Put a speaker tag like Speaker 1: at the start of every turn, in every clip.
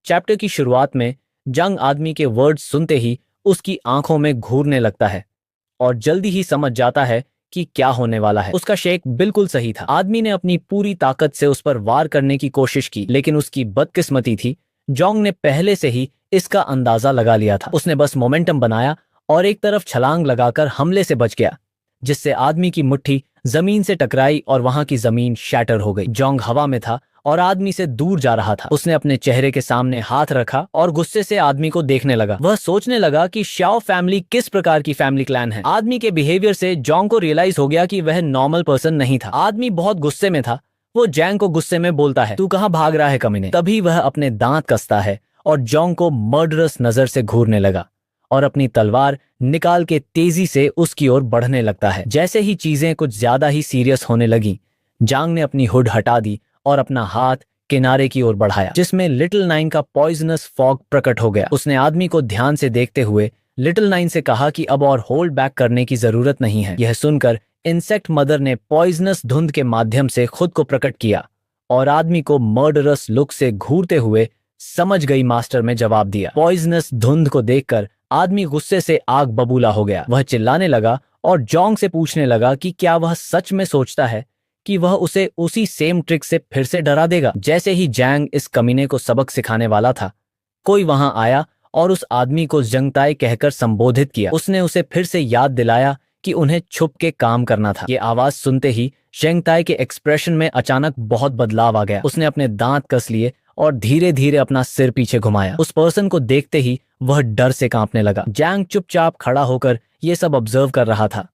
Speaker 1: Chapter की शुरुआत में जंग आदमी के वर्ड्स सुनते ही उसकी आंखों में घूरने लगता है और जल्दी ही समझ जाता है कि क्या होने वाला है। उसका शेक बिल्कुल सही था। आदमी ने अपनी पूरी ताकत से उस पर वार करने की कोशिश की, लेकिन उसकी बदकिस्मती थी, जोंग ने पहले से ही इसका अंदाजा लगा लिया था। उसने बस मोमेंटम बनाया और एक तरफ छलांग लगाकर हमले से बच गया, जिससे आदमी की मुट्ठी जमीन से टकराई और वहां की जमीन शैटर हो गई। जोंग हवा में था और आदमी से दूर जा रहा था। उसने अपने चेहरे के सामने हाथ रखा और गुस्से से आदमी को देखने लगा। वह सोचने लगा कि श्याओ फैमिली किस प्रकार की फैमिली क्लैन है। आदमी के बिहेवियर से जोंग को रियलाइज हो गया कि वह नॉर्मल पर्सन नहीं था। आदमी बहुत गुस्से में था। वो जैंग को गुस्से में बोलता है, तू कहाँ भाग रहा है कमीने। तभी वह अपने दांत कसता है और जोंग को मर्डरस नजर से घूरने लगा और अपनी तलवार निकाल के तेजी से उसकी ओर बढ़ने लगता है। जैसे ही चीजें कुछ ज्यादा ही सीरियस होने लगी, जांग ने अपनी हुड हटा दी और अपना हाथ किनारे की ओर बढ़ाया, जिसमें लिटिल नाइन का पॉइजनस फॉग प्रकट हो गया। उसने आदमी को ध्यान से देखते हुए लिटिल नाइन से कहा कि अब और होल्ड बैक करने की जरूरत नहीं है। यह सुनकर इंसेक्ट मदर ने पॉइजनस धुंध के माध्यम से खुद को प्रकट किया और आदमी को मर्डरस लुक से घूरते हुए समझ गई मास्टर में जवाब दिया। पॉइजनस धुंध को देखकर आदमी गुस्से से आग बबूला हो गया। वह चिल्लाने लगा और जोंग से पूछने लगा कि क्या वह सच में सोचता है कि वह उसे उसी सेम ट्रिक से फिर से डरा देगा। जैसे ही जैंग इस कमीने को सबक सिखाने वाला था, कोई वहां आया और उस आदमी को जंगताई कहकर संबोधित किया। उसने उसे फिर से याद दिलाया कि उन्हें छुप के काम करना था। ये आवाज सुनते ही जंगताई के एक्सप्रेशन में अचानक बहुत बदलाव आ गया। उसने अपने दांत कस लिए और धीरे धीरे अपना सिर पीछे घुमाया। उस पर्सन को देखते ही वह डर से कांपने लगा। जैंग चुपचाप खड़ा होकर ये सब ऑब्जर्व कर रहा था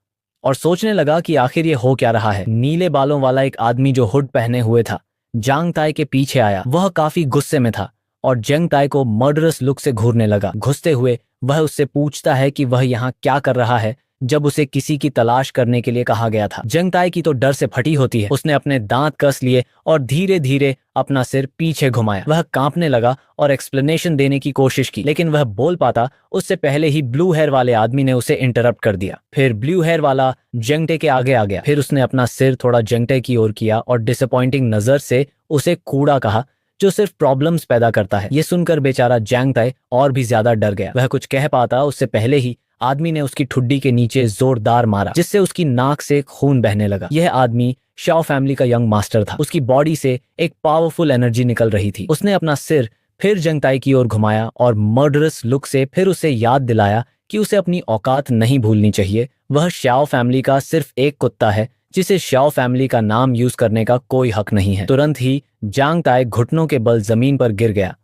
Speaker 1: और सोचने लगा कि आखिर ये हो क्या रहा है। नीले बालों वाला एक आदमी जो हुड पहने हुए था जंगताई के पीछे आया। वह काफी गुस्से में था और जंगताई को मर्डरस लुक से घूरने लगा। घुसते हुए वह उससे पूछता है कि वह यहाँ क्या कर रहा है, जब उसे किसी की तलाश करने के लिए कहा गया था। जंगताई की तो डर से फटी होती है। उसने अपने दांत कस लिए और धीरे धीरे अपना सिर पीछे घुमाया। वह कांपने लगा और एक्सप्लेनेशन देने की कोशिश की, लेकिन वह बोल पाता उससे पहले ही ब्लू हेयर वाले आदमी ने उसे इंटरप्ट कर दिया। फिर ब्लू हेयर वाला जंगटे के आगे आ गया। फिर उसने अपना सिर थोड़ा जंगटे की ओर किया और डिसअपॉइंटिंग नजर से उसे कूड़ा कहा, जो सिर्फ प्रॉब्लम्स पैदा करता है। ये सुनकर बेचारा जंगताई और भी ज्यादा डर गया। वह कुछ कह पाता उससे पहले ही आदमी ने उसकी ठुड्डी के नीचे जोरदार मारा, जिससे उसकी नाक से खून बहने लगा। यह आदमी शाओ फैमिली का यंग मास्टर था। उसकी बॉडी से एक पावरफुल एनर्जी निकल रही थी। उसने अपना सिर फिर जंगताई की ओर घुमाया और मर्डरस लुक से फिर उसे याद दिलाया कि उसे अपनी औकात नहीं भूलनी चाहिए। वह शाओ फैमिली का सिर्फ एक कुत्ता है, जिसे शाओ फैमिली का नाम यूज करने का कोई हक नहीं है। तुरंत ही जंगताई घुटनों के बल जमीन पर गिर गया,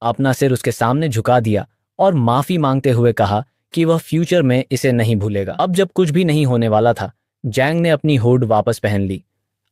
Speaker 1: अपना सिर उसके सामने झुका दिया और माफी मांगते हुए कहा कि वह फ्यूचर में इसे नहीं भूलेगा। अब जब कुछ भी नहीं होने वाला था, जैंग ने अपनी हुड वापस पहन ली,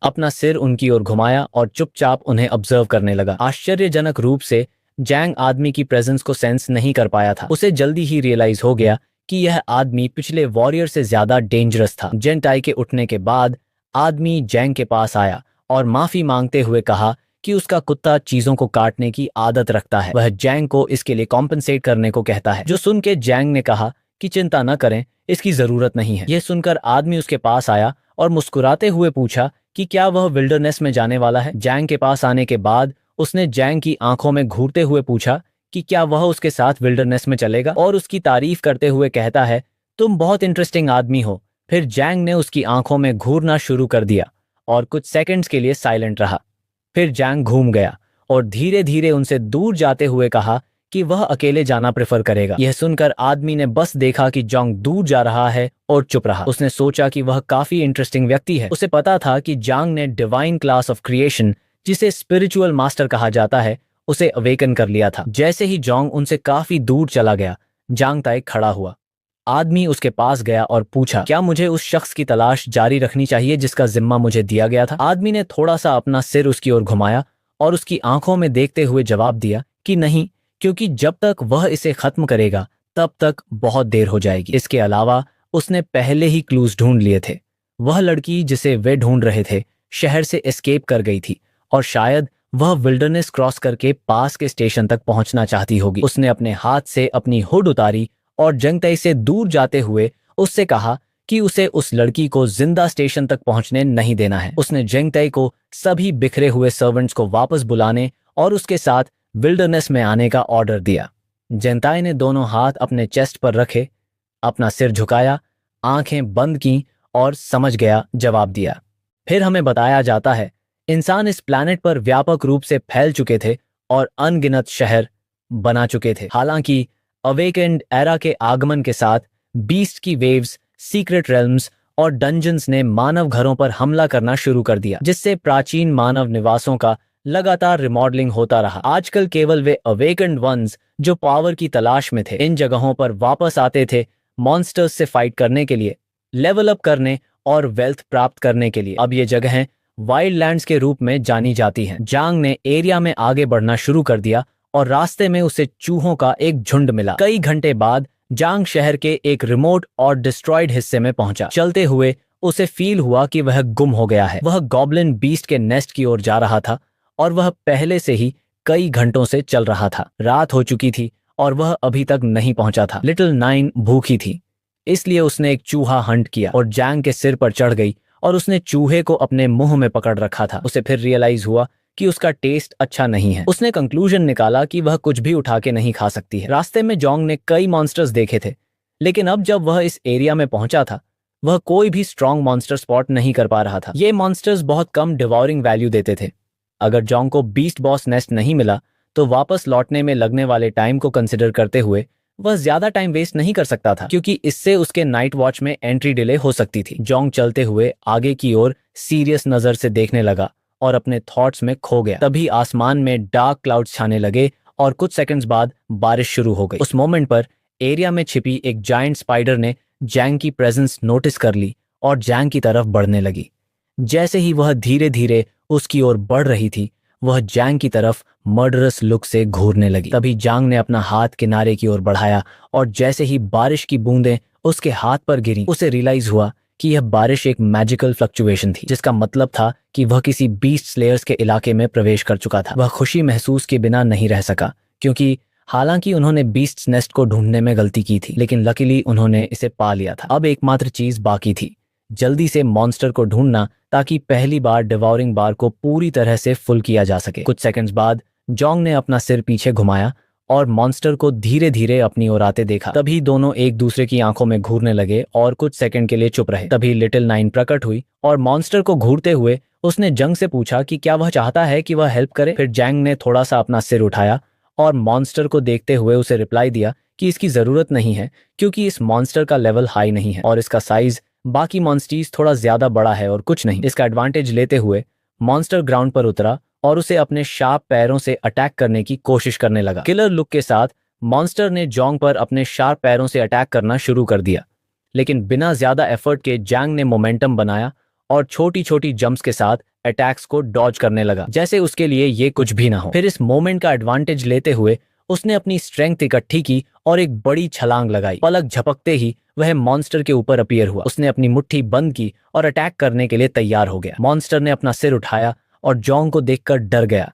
Speaker 1: अपना सिर उनकी ओर घुमाया और चुपचाप उन्हें ऑब्जर्व करने लगा। आश्चर्यजनक रूप से जैंग आदमी की प्रेजेंस को सेंस नहीं कर पाया था। उसे जल्दी ही रियलाइज हो गया कि यह आदमी पिछले वॉरियर से ज्यादा डेंजरस था। जंगताई के उठने के बाद आदमी जैंग के पास आया और माफी मांगते हुए कहा कि उसका कुत्ता चीजों को काटने की आदत रखता है। वह जैंग को इसके लिए कॉम्पनसेट करने को कहता है, जो सुन के जैंग ने कहा कि चिंता न करें, इसकी जरूरत नहीं है। यह सुनकर आदमी उसके पास आया और मुस्कुराते हुए पूछा कि क्या वह विल्डरनेस में जाने वाला है। जैंग के पास आने के बाद उसने जैंग की आंखों में घूरते हुए पूछा कि क्या वह उसके साथ विल्डरनेस में चलेगा, और उसकी तारीफ करते हुए कहता है, तुम बहुत इंटरेस्टिंग आदमी हो। फिर जैंग ने उसकी आंखों में घूरना शुरू कर दिया और कुछ सेकंड्स के लिए साइलेंट रहा। फिर जैंग घूम गया और धीरे धीरे उनसे दूर जाते हुए कहा कि वह अकेले जाना प्रेफर करेगा। यह सुनकर आदमी ने बस देखा कि जोंग दूर जा रहा है और चुप रहा। उसने सोचा कि वह काफी इंटरेस्टिंग व्यक्ति है। उसे पता था कि जोंग ने डिवाइन क्लास ऑफ क्रिएशन, जिसे स्पिरिचुअल मास्टर कहा जाता है, उसे अवेकन कर लिया था। जैसे ही जोंग उनसे काफी दूर चला गया, जंगताई खड़ा हुआ। आदमी उसके पास गया और पूछा, क्या मुझे उस शख्स की तलाश जारी रखनी चाहिए जिसका जिम्मा मुझे दिया गया था? आदमी ने थोड़ा सा अपना सिर उसकी ओर घुमाया और उसकी आंखों में देखते हुए जवाब दिया कि नहीं, क्योंकि जब तक वह इसे खत्म करेगा तब तक बहुत देर हो जाएगी। इसके अलावा उसने पहले ही क्लूज ढूंढ लिए थे। वह लड़की जिसे वे ढूंढ रहे थे शहर से एस्केप कर गई थी और शायद वह विल्डरनेस क्रॉस करके पास के स्टेशन तक पहुंचना चाहती होगी। उसने अपने हाथ से अपनी हुड उतारी और जंगताई से दूर जाते हुए उससे कहा कि उसे उस लड़की को जिंदा स्टेशन तक पहुंचने नहीं देना है। उसने जंगताई को सभी बिखरे हुए सर्वेंट्स को वापस बुलाने और उसके साथ विल्डरनेस में आने का ऑर्डर दिया। जेंताई ने दोनों हाथ अपने चेस्ट पर रखे, अपना सिर झुकाया, आंखें बंद की और समझ गया जवाब दिया। फिर हमें बताया जाता है इंसान इस प्लैनेट पर व्यापक रूप से फैल चुके थे और अनगिनत शहर बना चुके थे। हालांकि अवेकेंड एरा के आगमन के साथ बीस्ट की वेव्स, सीक्रेट रेल्म्स और डंजन्स ने मानव घरों पर हमला करना शुरू कर दिया, जिससे प्राचीन मानव निवासों का लगातार रिमॉडलिंग होता रहा। आजकल केवल वे अवेकेंड वंस जो पावर की तलाश में थे इन जगहों पर वापस आते थे, मॉन्स्टर्स से फाइट करने के लिए, लेवल अप करने और वेल्थ प्राप्त करने के लिए। अब ये जगहें वाइल्ड लैंड्स के रूप में जानी जाती हैं। जांग ने एरिया में आगे बढ़ना शुरू कर दिया और रास्ते में उसे चूहों का एक झुंड मिला। कई घंटे बाद जांग शहर के एक रिमोट और डिस्ट्रॉयड हिस्से में पहुंचा। चलते हुए उसे फील हुआ कि वह गुम हो गया है। वह गॉब्लिन बीस्ट के नेस्ट की ओर जा रहा था और वह पहले से ही कई घंटों से चल रहा था। रात हो चुकी थी और वह अभी तक नहीं पहुंचा था। लिटिल नाइन भूखी थी, इसलिए उसने एक चूहा हंट किया और जांग के सिर पर चढ़ गई और उसने चूहे को अपने मुंह में पकड़ रखा था। उसे फिर रियलाइज हुआ कि उसका टेस्ट अच्छा नहीं है। उसने कंक्लूजन निकाला कि वह कुछ भी उठा के नहीं खा सकती है। रास्ते में जोंग ने कई मॉन्स्टर्स देखे थे, लेकिन अब जब वह इस एरिया में पहुंचा था वह कोई भी स्ट्रॉन्ग मॉन्स्टर स्पॉट नहीं कर पा रहा था। ये मॉन्स्टर्स बहुत कम डिवॉरिंग वैल्यू देते थे। अगर जोंग को बीस्ट बॉस नेस्ट नहीं मिला तो वापस लौटने में लगने वाले टाइम को कंसिडर करते हुए वह ज्यादा टाइम वेस्ट नहीं कर सकता था, क्योंकि इससे उसके नाइट वॉच में एंट्री डिले हो सकती थी। जोंग चलते हुए आगे की ओर सीरियस नजर से देखने लगा और अपने थॉट्स में खो गया। तभी आसमान में डार्क क्लाउड्स छाने लगे और कुछ सेकंड्स बाद बारिश शुरू हो गई। उस मोमेंट पर एरिया में छिपी एक जायंट स्पाइडर ने जैंग की प्रेजेंस नोटिस कर ली और जैंग की तरफ बढ़ने लगी। जैसे ही वह धीरे धीरे उसकी ओर बढ़ रही थी वह जैंग की तरफ मर्डरस लुक से घूरने लगी। तभी जांग ने अपना हाथ किनारे की ओर बढ़ाया और जैसे ही बारिश की बूंदें उसके हाथ पर गिरी उसे रियलाइज हुआ कि यह बारिश एक मैजिकल फ्लक्चुएशन थी, जिसका मतलब था कि वह किसी बीस्ट स्लेयर्स के इलाके में प्रवेश कर चुका था। वह खुशी महसूस के बिना नहीं रह सका, क्योंकि हालांकि उन्होंने बीस्ट नेस्ट को ढूंढने में गलती की थी, लेकिन लकीली उन्होंने इसे पा लिया था। अब एकमात्र चीज बाकी थी, जल्दी से मॉन्स्टर को ढूंढना, ताकि पहली बार डिवॉरिंग बार को पूरी तरह से फुल किया जा सके। कुछ सेकंड्स बाद जोंग ने अपना सिर पीछे घुमाया और मॉन्स्टर को धीरे धीरे अपनी ओर आते देखा। तभी दोनों एक दूसरे की आंखों में घूरने लगे और कुछ सेकंड के लिए चुप रहे। तभी लिटिल नाइन प्रकट हुई और मॉन्स्टर को घूरते हुए उसने जंग से पूछा कि क्या वह चाहता है कि वह हेल्प करे। फिर जैंग ने थोड़ा सा अपना सिर उठाया और मॉन्स्टर को देखते हुए उसे रिप्लाई दिया कि इसकी जरूरत नहीं है, क्योंकि इस मॉन्स्टर का लेवल हाई नहीं है और इसका साइज बाकी मॉन्स्टर्स थोड़ा ज्यादा बड़ा है और कुछ नहीं। इसका एडवांटेज लेते हुए मॉन्स्टर ग्राउंड पर उतरा और उसे अपने शार्प पैरों से अटैक करने की कोशिश करने लगा। किलर लुक के साथ मॉन्स्टर ने जोंग पर अपने शार्प पैरों से अटैक करना शुरू कर दिया, लेकिन बिना ज्यादा एफर्ट के जैंग ने मोमेंटम बनाया और छोटी छोटी जंप्स के साथ अटैक्स को डॉज करने लगा, जैसे उसके लिए ये कुछ भी ना हो। फिर इस मोमेंट का एडवांटेज लेते हुए उसने अपनी स्ट्रेंथ इकट्ठी की और एक बड़ी छलांग लगाई। पलक झपकते ही वह मॉन्स्टर के ऊपर अपीयर हुआ। उसने अपनी मुट्ठी बंद की और अटैक करने के लिए तैयार हो गया। मॉन्स्टर ने अपना सिर उठाया और जोंग को देखकर डर गया,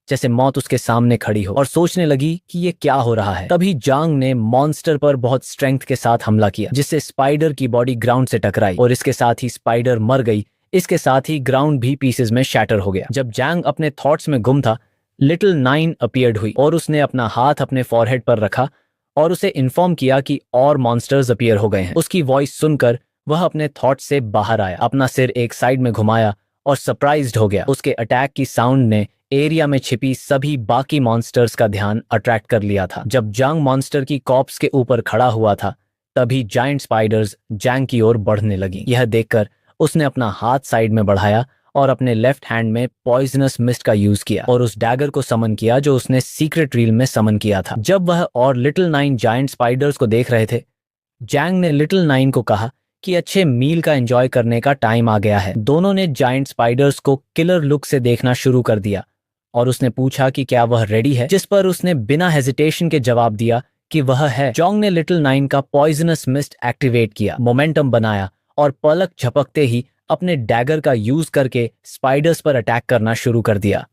Speaker 1: जैसे मौत उसके सामने खड़ी हो, और सोचने लगी कि ये क्या हो रहा है। तभी जांग ने मॉन्स्टर पर बहुत स्ट्रेंथ के साथ हमला किया, जिससे स्पाइडर की बॉडी ग्राउंड से टकराई और इसके साथ ही स्पाइडर मर गई। इसके साथ ही ग्राउंड भी पीसेस में शैटर हो गया। जब जांग अपने थॉट्स में गुम था, लिटिल नाइन अपीयर्ड हुई और उसने अपना हाथ अपने फॉरहेड पर रखा और उसे इन्फॉर्म किया कि और मॉन्स्टर्स अपीयर हो गए हैं। उसकी वॉइस सुनकर वह अपने थॉट से बाहर आया, अपना सिर एक साइड में घुमाया और सरप्राइज्ड हो गया। उसके अटैक की साउंड ने एरिया में छिपी सभी बाकी मॉन्स्टर्स का ध्यान अट्रैक्ट कर लिया था। जब जांग मॉन्स्टर की कॉप्स के ऊपर खड़ा हुआ था, तभी जायंट स्पाइडर्स जांग की ओर बढ़ने लगी। यह देखकर उसने अपना हाथ साइड में बढ़ाया और अपने लेफ्ट हैंड में पॉइजनस मिस्ट का यूज किया और उस डैगर को समन किया जो उसने सीक्रेट रील में समन किया था। जब वह और लिटिल नाइन जायंट स्पाइडर्स को देख रहे थे, जैंग ने लिटिल नाइन को कहा कि अच्छे मील का एंजॉय करने का टाइम आ गया है। दोनों ने जायंट स्पाइडर्स को किलर लुक से देखना शुरू कर दिया और उसने पूछा कि क्या वह रेडी है, जिस पर उसने बिना हेजिटेशन के जवाब दिया कि वह है। जोंग ने लिटिल नाइन का पॉइजनस मिस्ट एक्टिवेट किया, मोमेंटम बनाया और पलक झपकते ही अपने डैगर का यूज करके स्पाइडर्स पर अटैक करना शुरू कर दिया,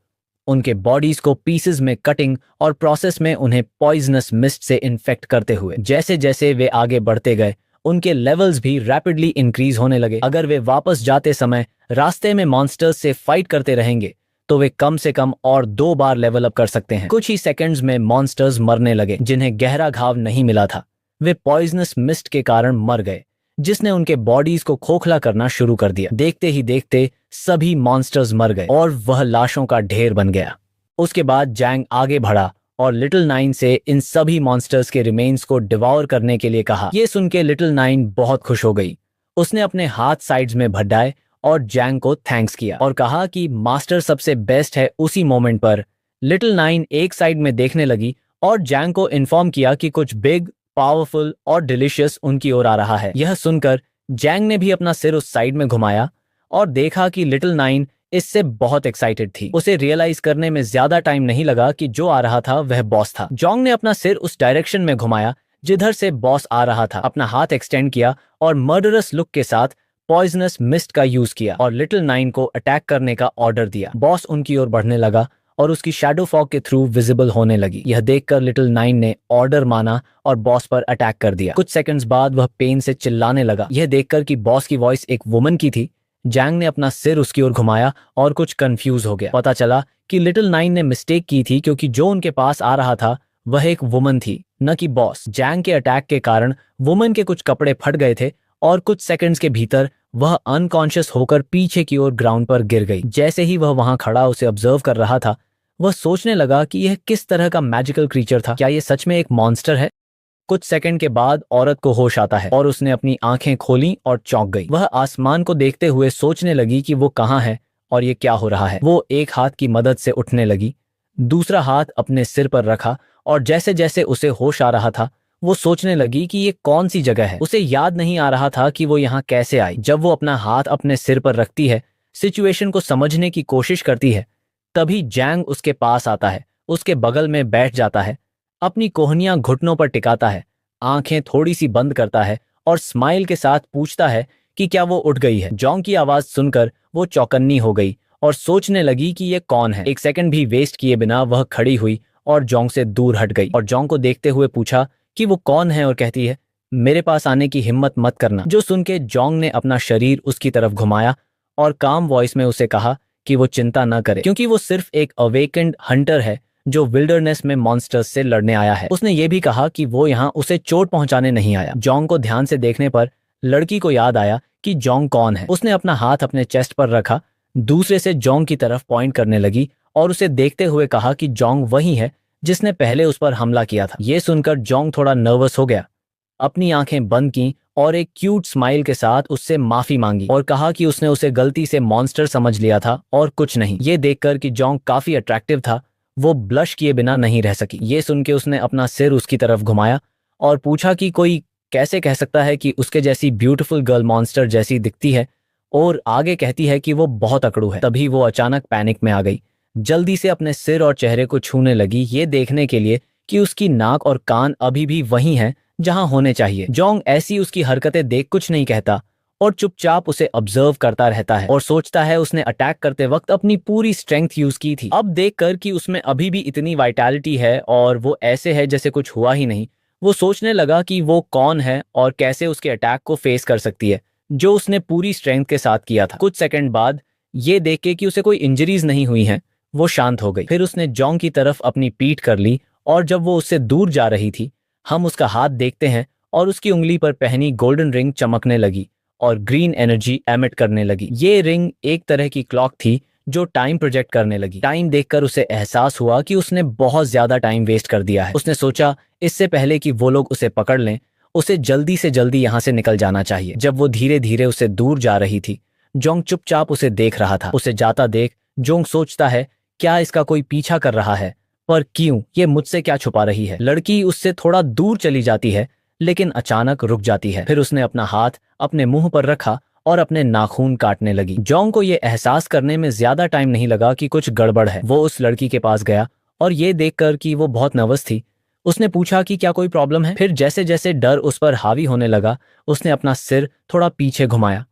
Speaker 1: उनके बॉडीज को पीसेस में कटिंग और प्रोसेस में उन्हें पॉइजनस मिस्ट से इन्फेक्ट करते हुए। जैसे जैसे वे आगे बढ़ते गए, उनके लेवल्स भी रैपिडली इंक्रीज होने लगे। अगर वे वापस जाते समय रास्ते में मॉन्स्टर्स से फाइट करते रहेंगे तो वे कम से कम और 2 बार लेवल अप कर सकते हैं। कुछ ही सेकंड्स में मॉन्स्टर्स मरने लगे, जिन्हें गहरा घाव नहीं मिला था। वे पॉइजनस मिस्ट के कारण मर गए, जिसने उनके बॉडीज को खोखला करना शुरू कर दिया। देखते ही देखते सभी मॉन्स्टर्स मर गए और वह लाशों का ढेर बन गया। उसके बाद जैंग आगे बढ़ा और लिटिल नाइन से इन सभी मॉन्स्टर्स के रिमेन्स को डिवॉर करने के लिए कहा। यह सुन के लिटिल नाइन बहुत खुश हो गई। उसने अपने हाथ साइड्स में बढ़ाए और जैंग को थैंक्स किया और कहा कि मास्टर सबसे बेस्ट है। उसी मोमेंट पर लिटिल नाइन एक साइड में देखने लगी और जैंग को इन्फॉर्म किया कि कुछ बिग, पावरफुल और डिलीशियस उनकी ओर आ रहा है। यह सुनकर जैंग ने भी अपना सिर उस साइड में घुमाया और देखा कि लिटिल नाइन इससे बहुत एक्साइटेड थी। उसे रियलाइज करने में ज्यादा टाइम नहीं लगा कि जो आ रहा था वह बॉस था। जोंग ने अपना सिर उस डायरेक्शन में घुमाया जिधर से बॉस आ रहा था, अपना हाथ एक्सटेंड किया और मर्डरस लुक के साथ पॉइजनस मिस्ट का यूज किया और लिटिल नाइन को अटैक करने का ऑर्डर दिया। बॉस उनकी ओर बढ़ने लगा और उसकी शैडो फॉग के थ्रू विजिबल होने लगी। यह देखकर लिटिल नाइन ने ऑर्डर माना और बॉस पर अटैक कर दिया। कुछ सेकंड्स बाद वह पेन से चिल्लाने लगा। यह देखकर कि बॉस की वॉइस एक वुमन की थी, जैंग ने अपना सिर उसकी ओर घुमाया और कुछ कंफ्यूज हो गया। पता चला कि लिटिल नाइन ने मिस्टेक की थी, क्योंकि जो उनके पास आ रहा था वह एक वुमन थी, न कि बॉस। जैंग के अटैक के कारण वुमन के कुछ कपड़े फट गए थे और कुछ सेकंड्स के भीतर वह अनकॉन्शियस होकर पीछे की ओर ग्राउंड पर गिर गई। जैसे ही वह वहां खड़ा उसे ऑब्जर्व कर रहा था, वह सोचने लगा कि यह किस तरह का मैजिकल क्रीचर था। क्या यह सच में एक मॉन्स्टर है? कुछ सेकंड के बाद औरत को होश आता है और उसने अपनी आंखें खोली और चौंक गई। वह आसमान को देखते हुए सोचने लगी कि वो कहाँ है और ये क्या हो रहा है। वो एक हाथ की मदद से उठने लगी, दूसरा हाथ अपने सिर पर रखा और जैसे जैसे उसे होश आ रहा था वो सोचने लगी कि ये कौन सी जगह है। उसे याद नहीं आ रहा था कि वो यहाँ कैसे आई। जब वो अपना हाथ अपने सिर पर रखती है, सिचुएशन को समझने की कोशिश करती है, तभी जैंग उसके पास आता है, उसके बगल में बैठ जाता है, अपनी कोहनियां घुटनों पर टिकाता है, आंखें थोड़ी सी बंद करता है और स्माइल के साथ पूछता है कि क्या वो उठ गई है। जोंग की आवाज सुनकर वो चौकन्नी हो गई और सोचने लगी कि ये कौन है। एक सेकंड भी वेस्ट किए बिना वह खड़ी हुई और जोंग से दूर हट गई और जोंग को देखते हुए पूछा कि वो कौन है और कहती है, मेरे पास आने की हिम्मत मत करना। जो सुन के जोंग ने अपना शरीर उसकी तरफ घुमाया और काम वॉइस में उसे कहा कि वो चिंता न करे, क्योंकि वो सिर्फ एक अवेकेंड हंटर है जो विल्डरनेस में मॉन्स्टर्स से लड़ने आया है। उसने ये भी कहा कि वो यहाँ उसे चोट पहुंचाने नहीं आया। जोंग को ध्यान से देखने पर लड़की को याद आया कि जोंग कौन है। उसने अपना हाथ अपने चेस्ट पर रखा, दूसरे से जोंग की तरफ पॉइंट करने लगी और उसे देखते हुए कहा कि जोंग वही है जिसने पहले उस पर हमला किया था। ये सुनकर जोंग थोड़ा नर्वस हो गया, अपनी आंखें बंद की और एक क्यूट स्माइल के साथ उससे माफी मांगी और कहा कि उसने उसे गलती से मॉन्स्टर समझ लिया था और कुछ नहीं। ये देखकर कि जोंग काफी अट्रैक्टिव था, वो ब्लश किए बिना नहीं रह सकी। ये सुन के उसने अपना सिर उसकी तरफ घुमाया और पूछा कि कोई कैसे कह सकता है कि उसके जैसी ब्यूटीफुल गर्ल मॉन्स्टर जैसी दिखती है, और आगे कहती है कि वो बहुत अकड़ू है। तभी वो अचानक पैनिक में आ गई, जल्दी से अपने सिर और चेहरे को छूने लगी, ये देखने के लिए कि उसकी नाक और कान अभी भी वही हैं जहां होने चाहिए। जोंग ऐसी उसकी हरकतें देख कुछ नहीं कहता और चुपचाप उसे ऑब्जर्व करता रहता है और सोचता है उसने अटैक करते वक्त अपनी पूरी स्ट्रेंथ यूज की थी। अब देखकर कि उसमें अभी भी इतनी वाइटैलिटी है और वो ऐसे है जैसे कुछ हुआ ही नहीं, वो सोचने लगा कि वो कौन है और कैसे उसके अटैक को फेस कर सकती है जो उसने पूरी स्ट्रेंथ के साथ किया था। कुछ सेकंड बाद ये देख के कि उसे कोई इंजरीज नहीं हुई हैं, वो शांत हो गई। फिर उसने जोंग की तरफ अपनी पीठ कर ली और जब वो उससे दूर जा रही थी, हम उसका हाथ देखते हैं और उसकी उंगली पर पहनी गोल्डन रिंग चमकने लगी और ग्रीन एनर्जी एमिट करने लगी। ये रिंग एक तरह की क्लॉक थी जो टाइम प्रोजेक्ट करने लगी। टाइम देखकर उसे एहसास हुआ कि उसने बहुत ज्यादा टाइम वेस्ट कर दिया है। उसने सोचा इससे पहले कि वो लोग उसे पकड़ लें, उसे जल्दी से जल्दी यहाँ से निकल जाना चाहिए। जब वो धीरे धीरे उसे दूर जा रही थी, जोंग चुपचाप उसे देख रहा था। उसे जाता देख जोंग सोचता है, क्या इसका कोई पीछा कर रहा है? पर क्यों? ये मुझसे क्या छुपा रही है? लड़की उससे थोड़ा दूर चली जाती है लेकिन अचानक रुक जाती है। फिर उसने अपना हाथ अपने मुंह पर रखा और अपने नाखून काटने लगी। जोंग को ये एहसास करने में ज्यादा टाइम नहीं लगा कि कुछ गड़बड़ है। वो उस लड़की के पास गया और ये देखकर कि वो बहुत नर्वस थी, उसने पूछा कि क्या कोई प्रॉब्लम है। फिर जैसे जैसे डर उस पर हावी होने लगा, उसने अपना सिर थोड़ा पीछे घुमाया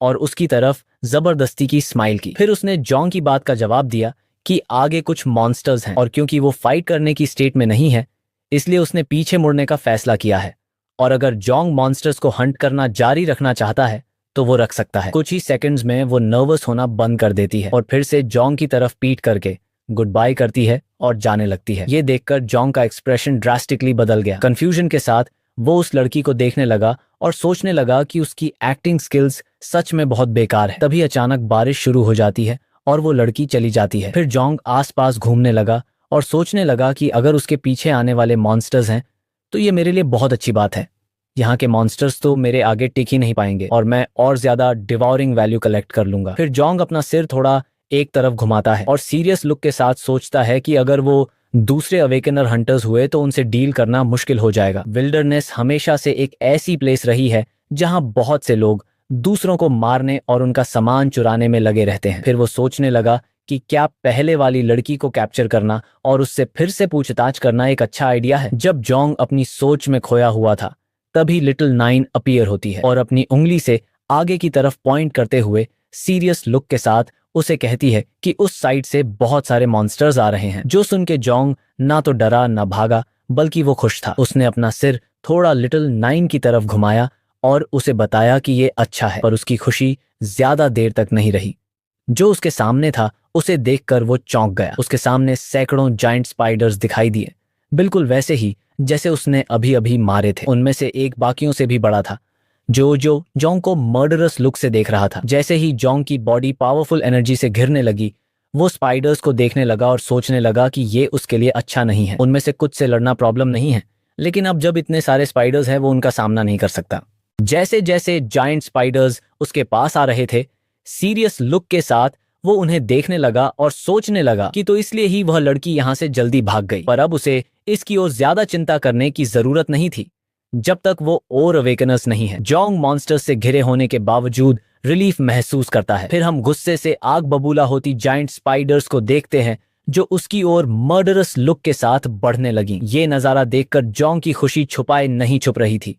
Speaker 1: और उसकी तरफ जबरदस्ती की स्माइल की। फिर उसने जोंग की बात का जवाब दिया कि आगे कुछ मॉन्स्टर्स हैं और क्योंकि वो फाइट करने की स्टेट में नहीं है, इसलिए उसने पीछे मुड़ने का फैसला किया है और अगर जोंग मॉन्स्टर्स को हंट करना जारी रखना चाहता है तो वो रख सकता है। कुछ ही सेकंड्स में वो नर्वस होना बंद कर देती है और फिर से जोंग की तरफ पीट करके गुड बाय करती है और जाने लगती है। ये देखकर जोंग का एक्सप्रेशन ड्रास्टिकली बदल गया। कंफ्यूजन के साथ वो उस लड़की को देखने लगा और सोचने लगा कि उसकी एक्टिंग स्किल्स सच में बहुत बेकार है। तभी अचानक बारिश शुरू हो जाती है और वो लड़की चली जाती है। फिर जोंग आसपास घूमने लगा और सोचने लगा कि अगर उसके पीछे आने वाले मॉन्स्टर्स हैं तो ये मेरे लिए बहुत अच्छी बात है। यहाँ के मॉन्स्टर्स तो मेरे आगे टिक ही नहीं पाएंगे और मैं और ज्यादा डिवॉरिंग वैल्यू कलेक्ट कर लूंगा। फिर जोंग अपना सिर थोड़ा एक तरफ घुमाता है और सीरियस लुक के साथ सोचता है कि अगर वो दूसरे अवेकनर हंटर्स हुए तो उनसे डील करना मुश्किल हो जाएगा। विल्डरनेस हमेशा से एक ऐसी प्लेस रही है जहां बहुत से लोग दूसरों को मारने और उनका सामान चुराने में लगे रहते हैं। फिर वो सोचने लगा कि क्या पहले वाली लड़की को कैप्चर करना और उससे फिर से पूछताछ करना एक अच्छा आइडिया है। जब जोंग अपनी सोच में खोया हुआ था तभी लिटिल नाइन अपीयर होती है और अपनी उंगली से आगे की तरफ पॉइंट करते हुए सीरियस लुक के साथ उसे कहती है कि उस साइड से बहुत सारे मॉन्स्टर्स आ रहे हैं। जो सुन के जोंग ना तो डरा ना भागा बल्कि वो खुश था। उसने अपना सिर थोड़ा लिटिल नाइन की तरफ घुमाया और उसे बताया कि ये अच्छा है, पर उसकी खुशी ज्यादा देर तक नहीं रही। जो उसके सामने था उसे देखकर वो चौंक गया। उसके सामने सैकड़ों जाइंट स्पाइडर्स दिखाई दिए, बिल्कुल वैसे ही जैसे उसने अभी अभी मारे थे। उनमें से एक बाकियों से भी बड़ा था जो जोंग को मर्डरस लुक से देख रहा था। जैसे ही जोंग की बॉडी पावरफुल एनर्जी से घिरने लगी वो स्पाइडर्स को देखने लगा और सोचने लगा कि ये उसके लिए अच्छा नहीं है। उनमें से कुछ से लड़ना प्रॉब्लम नहीं है, लेकिन अब जब इतने सारे स्पाइडर्स हैं वो उनका सामना नहीं कर सकता। जैसे जैसे जाइंट स्पाइडर्स उसके पास आ रहे थे सीरियस लुक के साथ वो उन्हें देखने लगा और सोचने लगा कि तो इसलिए ही वह लड़की यहाँ से जल्दी भाग गई। पर अब उसे इसकी ओर ज्यादा चिंता करने की जरूरत नहीं थी जब तक वो और अवेकनर्स नहीं है। जोंग मॉन्स्टर्स से घिरे होने के बावजूद रिलीफ महसूस करता है। फिर हम गुस्से से आग बबूला होती जाइंट स्पाइडर्स को देखते हैं जो उसकी ओर मर्डरस लुक के साथ बढ़ने लगी। ये नजारा देखकर जोंग की खुशी छुपाए नहीं छुप रही थी।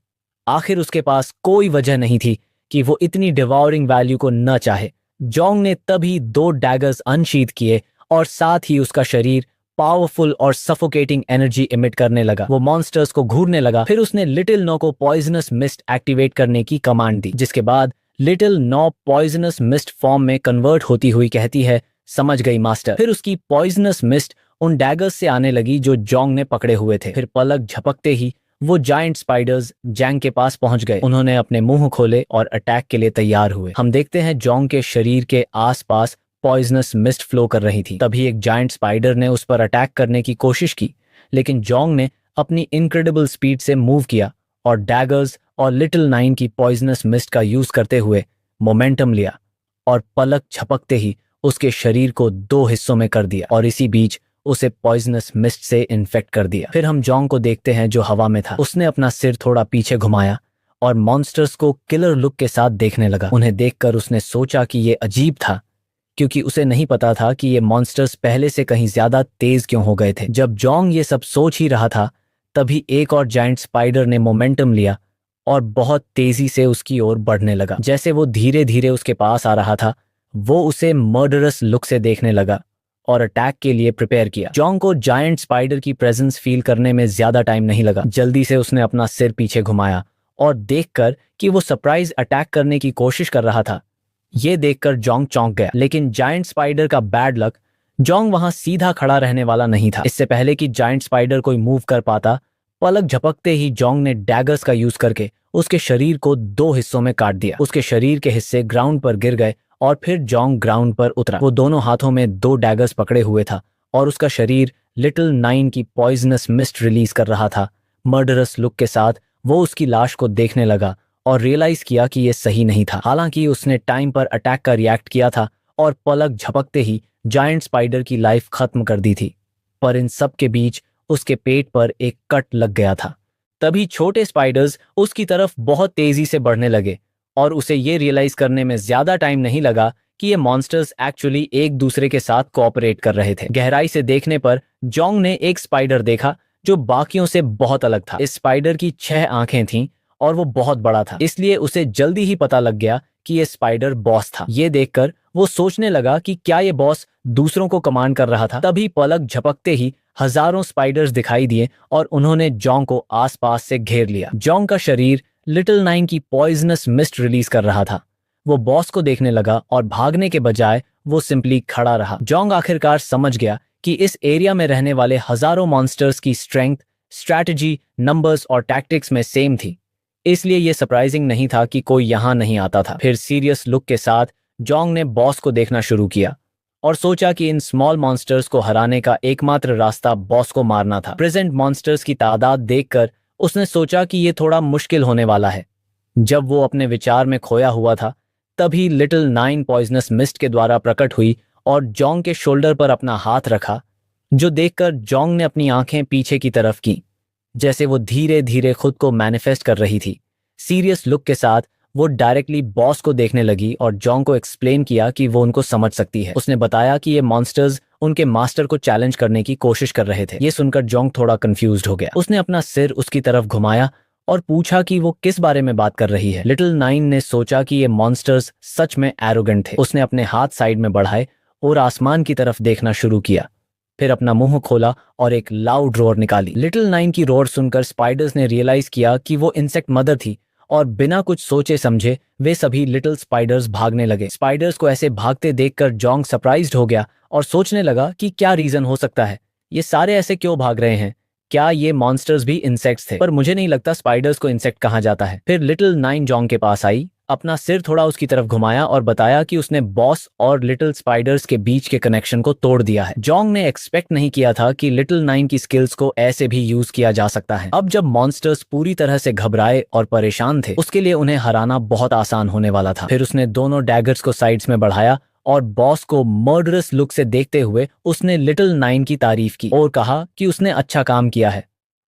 Speaker 1: आखिर उसके पास कोई वजह नहीं थी कि वो इतनी डिवॉरिंग वैल्यू को न चाहे। जोंग ने तभी 2 डैगर्स अनशीथ किए और साथ ही उसका शरीर पावरफुल और सफोकेटिंग एनर्जी इमिट करने लगा। वो मॉन्स्टर्स को घूरने लगा। फिर उसने लिटिल नो को पॉइजनस मिस्ट एक्टिवेट करने की कमांड दी, जिसके बाद लिटिल नो पॉइजनस मिस्ट फॉर्म में कन्वर्ट होती हुई कहती है, समझ गई मास्टर। फिर उसकी पॉइजनस मिस्ट उन डैगर्स से आने लगी जो जोंग ने पकड़े हुए थे। फिर पलक झपकते ही वो जाइंट स्पाइडर्स जैंग के पास पहुंच गए। उन्होंने अपने मुंह खोले और अटैक के लिए तैयार हुए। हम देखते हैं जोंग के शरीर के आसपास पॉइजनस मिस्ट फ्लो कर रही थी। तभी एक जाइंट स्पाइडर ने उस पर अटैक करने की कोशिश की, लेकिन जोंग ने अपनी इनक्रेडिबल स्पीड से मूव किया और डैगर्स और लिटिल नाइन की पॉइजनस मिस्ट का यूज करते हुए मोमेंटम लिया और पलक झपकते ही उसके शरीर को 2 हिस्सों में कर दिया और इसी बीच उसे पॉइजनस मिस्ट से इन्फेक्ट कर दिया। फिर हम जोंग को देखते हैं जो हवा में था। उसने अपना सिर थोड़ा पीछे घुमाया और मॉन्स्टर्स को किलर लुक के साथ देखने लगा। उन्हें देखकर उसने सोचा कि ये अजीब था, क्योंकि उसे नहीं पता था कि ये मॉन्स्टर्स पहले से कहीं ज्यादा तेज क्यों हो गए थे। जब जोंग ये सब सोच ही रहा था तभी एक और जाइंट स्पाइडर ने मोमेंटम लिया और बहुत तेजी से उसकी ओर बढ़ने लगा। जैसे वो धीरे धीरे उसके पास आ रहा था वो उसे मर्डरस लुक से देखने लगा और अटैक के लिए प्रिपेयर किया। जोंग को जायंट स्पाइडर की प्रेजेंस फील करने में ज्यादा टाइम नहीं लगा। जल्दी से उसने अपना सिर पीछे घुमाया और देखकर कि वो सरप्राइज अटैक करने की कोशिश कर रहा था, ये देखकर जोंग चौंक गया। लेकिन जायंट स्पाइडर का बैड लक, जोंग वहां सीधा खड़ा रहने वाला नहीं था। इससे पहले कि जायंट स्पाइडर कोई मूव कर पाता, पलक झपकते ही जोंग ने डैगर्स का यूज करके उसके शरीर को 2 हिस्सों में काट दिया। उसके शरीर के हिस्से ग्राउंड पर गिर गए और फिर जोंग ग्राउंड पर उतरा। वो दोनों हाथों में 2 डैगर्स पकड़े हुए था और उसका शरीर लिटिल नाइन की पॉइजनस मिस्ट रिलीज कर रहा था। मर्डरस लुक के साथ वो उसकी लाश को देखने लगा और रियलाइज किया कि ये सही नहीं था। हालांकि उसने टाइम पर अटैक का रिएक्ट किया था और पलक झपकते ही जायंट स्पाइडर की लाइफ खत्म कर दी थी, पर इन सब के बीच उसके पेट पर एक कट लग गया था। तभी छोटे स्पाइडर्स उसकी तरफ बहुत तेजी से बढ़ने लगे और उसे ये रियलाइज करने में ज्यादा टाइम नहीं लगा कि ये मॉन्स्टर्स एक्चुअली एक दूसरे के साथ कोऑपरेट कर रहे थे। गहराई से देखने पर जोंग ने एक स्पाइडर देखा जो बाकियों से बहुत अलग था। इस स्पाइडर की 6 आंखें थीं और वो बहुत बड़ा था, इसलिए उसे जल्दी ही पता लग गया कि ये स्पाइडर बॉस था। ये देखकर वो सोचने लगा कि क्या ये बॉस दूसरों को कमांड कर रहा था। तभी पलक झपकते ही हजारों स्पाइडर्स दिखाई दिए और उन्होंने जोंग को आसपास से घेर लिया। जोंग का शरीर लिटिल नाइन की पॉइजनस मिस्ट रिलीज कर रहा था। वो बॉस को देखने लगा और भागने के बजाय वो सिंपली खड़ा रहा। जोंग आखिरकार समझ गया कि इस एरिया में रहने वाले हजारों मॉन्स्टर्स की स्ट्रेंथ, स्ट्रैटेजी, नंबर्स और टैक्टिक्स में सेम थी। इसलिए ये सरप्राइजिंग नहीं था कि कोई यहाँ नहीं आता था। फिर सीरियस लुक के साथ जोंग ने बॉस को देखना शुरू किया और सोचा कि इन स्मॉल मॉन्स्टर्स को हराने का एकमात्र रास्ता बॉस को मारना था। प्रेजेंट मॉन्स्टर्स की तादाद देखकर उसने सोचा कि ये थोड़ा मुश्किल होने वाला है। जब वो अपने विचार में खोया हुआ था, तभी लिटिल नाइन पॉइजनस मिस्ट के द्वारा प्रकट हुई और जोंग के शोल्डर पर अपना हाथ रखा, जो देखकर जोंग ने अपनी आंखें पीछे की तरफ की, जैसे वो धीरे धीरे खुद को मैनिफेस्ट कर रही थी। सीरियस लुक के साथ वो डायरेक्टली बॉस को देखने लगी और जोंग को एक्सप्लेन किया कि वो उनको समझ सकती है। उसने बताया कि ये मॉन्स्टर्स उनके मास्टर को चैलेंज करने की कोशिश कर रहे थे। ये सुनकर जोंग थोड़ा कंफ्यूज्ड हो गया। उसने अपना सिर उसकी तरफ घुमाया और पूछा कि वो किस बारे में बात कर रही है। लिटिल नाइन ने सोचा कि ये मॉन्स्टर्स सच में एरोगेंट थे। उसने अपने हाथ साइड में बढ़ाए और आसमान की तरफ देखना शुरू किया, फिर अपना मुंह खोला और एक लाउड रोर निकाली। लिटिल नाइन की रोर सुनकर स्पाइडर्स ने रियलाइज किया कि वो इंसेक्ट मदर थी और बिना कुछ सोचे समझे वे सभी लिटिल स्पाइडर्स भागने लगे। स्पाइडर्स को ऐसे भागते देखकर जोंग सरप्राइज्ड हो गया और सोचने लगा कि क्या रीजन हो सकता है, ये सारे ऐसे क्यों भाग रहे हैं, क्या ये मॉन्स्टर्स भी इंसेक्ट्स थे? पर मुझे नहीं लगता स्पाइडर्स को इंसेक्ट कहा जाता है। फिर लिटिल नाइन जोंग के पास आई, अपना सिर थोड़ा उसकी तरफ घुमाया और बताया कि उसने बॉस और लिटिल स्पाइडर्स के बीच के कनेक्शन को तोड़ दिया है। जोंग ने एक्सपेक्ट नहीं किया था कि लिटिल नाइन की स्किल्स को ऐसे भी यूज किया जा सकता है। अब जब मॉन्स्टर्स पूरी तरह से घबराए और परेशान थे, उसके लिए उन्हें हराना बहुत आसान होने वाला था। फिर उसने दोनों डैगर्स को साइड्स में बढ़ाया और बॉस को मर्डरस लुक से देखते हुए उसने लिटिल नाइन की तारीफ की और कहा कि उसने अच्छा काम किया है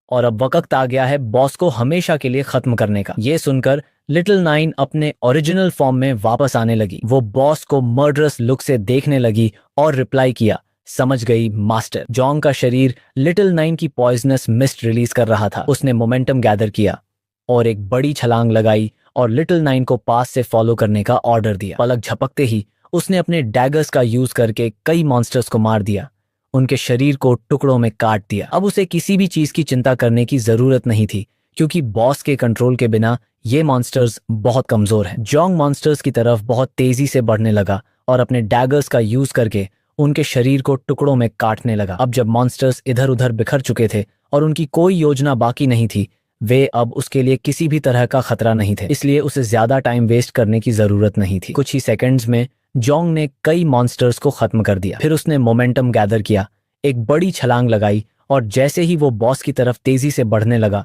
Speaker 1: और अब वक्त आ गया है बॉस को हमेशा के लिए खत्म करने का। ये सुनकर लिटिल नाइन अपने ओरिजिनल फॉर्म में वापस आने लगी। वो बॉस को मर्डरस लुक से देखने लगी और रिप्लाई किया, समझ गई मास्टर। जोंग का शरीर लिटिल नाइन की पॉइजनस मिस्ट रिलीज कर रहा था। उसने मोमेंटम गैदर किया और एक बड़ी छलांग लगाई और लिटिल नाइन को पास से फॉलो करने का ऑर्डर दिया। पलक झपकते ही उसने अपने डैगर्स का यूज करके कई मॉन्स्टर्स को मार दिया, उनके शरीर को टुकड़ों में काट दिया। अब उसे किसी भी चीज की चिंता करने की जरूरत नहीं थी, क्योंकि बॉस के कंट्रोल के बिना ये मॉन्स्टर्स बहुत कमजोर हैं। जोंग मॉन्स्टर्स की तरफ बहुत तेजी से बढ़ने लगा और अपने डैगर्स का यूज करके उनके शरीर को टुकड़ों में काटने लगा। अब जब मॉन्स्टर्स इधर उधर बिखर चुके थे और उनकी कोई योजना बाकी नहीं थी, वे अब उसके लिए किसी भी तरह का खतरा नहीं थे, इसलिए उसे ज्यादा टाइम वेस्ट करने की जरूरत नहीं थी। कुछ ही सेकंड्स में जोंग ने कई मॉन्स्टर्स को खत्म कर दिया। फिर उसने मोमेंटम गैदर किया, एक बड़ी छलांग लगाई और जैसे ही वो बॉस की तरफ तेजी से बढ़ने लगा,